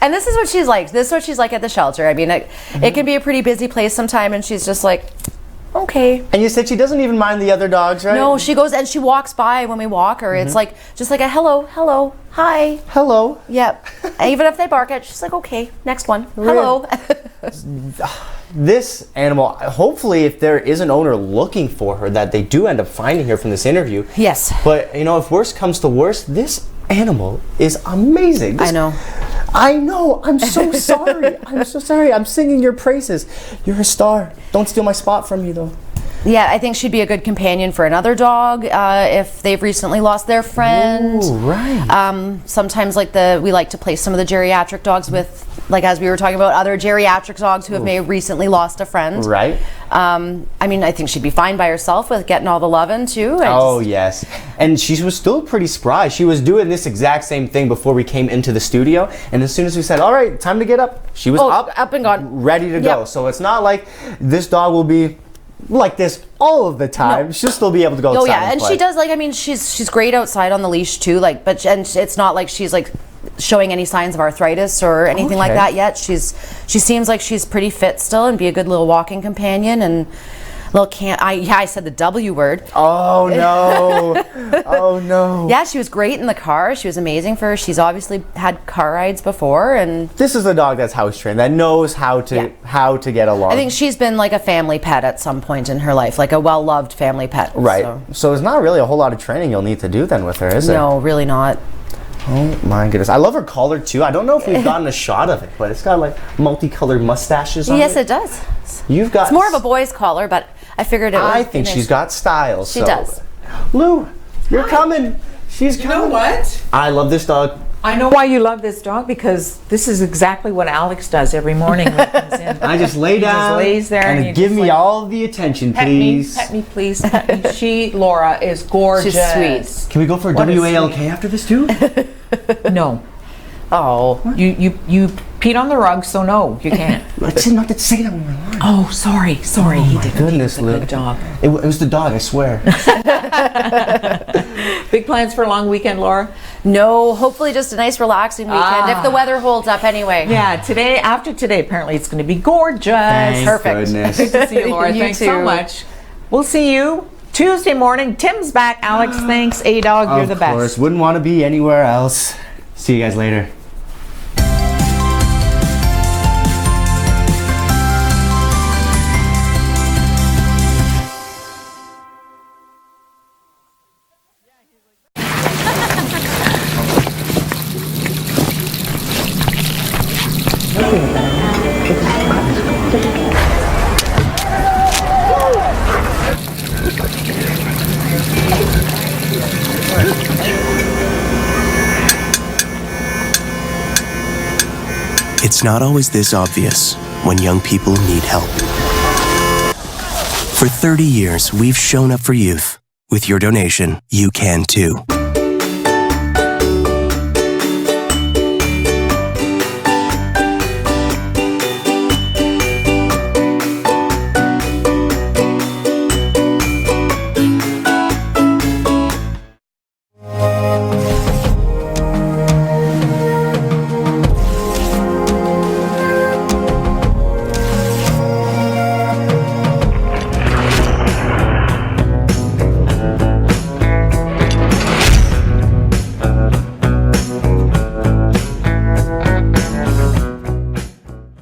And this is what she's like. This is what she's like at the shelter. I mean, it can be a pretty busy place sometime, and she's just like, okay. And you said she doesn't even mind the other dogs, right? No, she goes and she walks by when we walk her. It's like just like a hello, hi. Hello. Yep. And even if they bark at, she's like, okay, next one. Hello. This animal, hopefully if there is an owner looking for her, that they do end up finding her from this interview. Yes. But, you know, if worst comes to worst, this animal is amazing. I know. I'm so sorry. I'm so sorry. I'm singing your praises. You're a star. Don't steal my spot from you, though. Yeah, I think she'd be a good companion for another dog if they've recently lost their friend. Ooh, right. Sometimes we like to place some of the geriatric dogs with, like as we were talking about, other geriatric dogs who have may have recently lost a friend. Right. I mean, I think she'd be fine by herself with getting all the loving too. Yes. And she was still pretty spry. She was doing this exact same thing before we came into the studio. And as soon as we said, all right, time to get up, she was up and gone. Ready to go. So it's not like this dog will be like this all of the time. No. She'll still be able to go outside. Oh yeah, and play. she does she's great outside on the leash too. And it's not like she's showing any signs of arthritis or anything like that yet. She seems like she's pretty fit still and be a good little walking companion and I said the W word. Oh no. Oh no. Yeah, she was great in the car. She was amazing for her. She's obviously had car rides before, and this is a dog that's house trained, that knows how to get along. I think she's been like a family pet at some point in her life, like a well-loved family pet. Right. So it's not really a whole lot of training you'll need to do then with her, is it? No, really not. Oh my goodness. I love her collar too. I don't know if we've gotten a shot of it, but it's got like multicolored mustaches on it. Yes, it does. You've got... It's more of a boy's collar, but I figured it was... I think she's got style. She does. Lou, you're coming. She's coming. You know what? I love this dog. I know why you love this dog, because this is exactly what Alex does every morning when he comes in. I just lay down he just lays there and give me all the attention, please. Pet me, please. Pet me. Laura, is gorgeous. She's sweet. Can we go for WALK after this too? No. Oh, you peed on the rug, so no, you can't. Let's not to say that when we're on. Oh, sorry. Oh, he my did. Goodness, He did a good job. It was the dog, I swear. Big plans for a long weekend, Laura? No, hopefully just a nice relaxing weekend if the weather holds up anyway. Yeah, apafter today, apparently it's going to be gorgeous. Thank Perfect. Goodness. Good to see you, Laura. You Thanks too. so much. We'll see you Tuesday morning. Tim's back. Alex, thanks. A-Dog, you're the best. Of course. Wouldn't want to be anywhere else. See you guys later. It's not always this obvious when young people need help. For 30 years, we've shown up for youth. With your donation, you can too.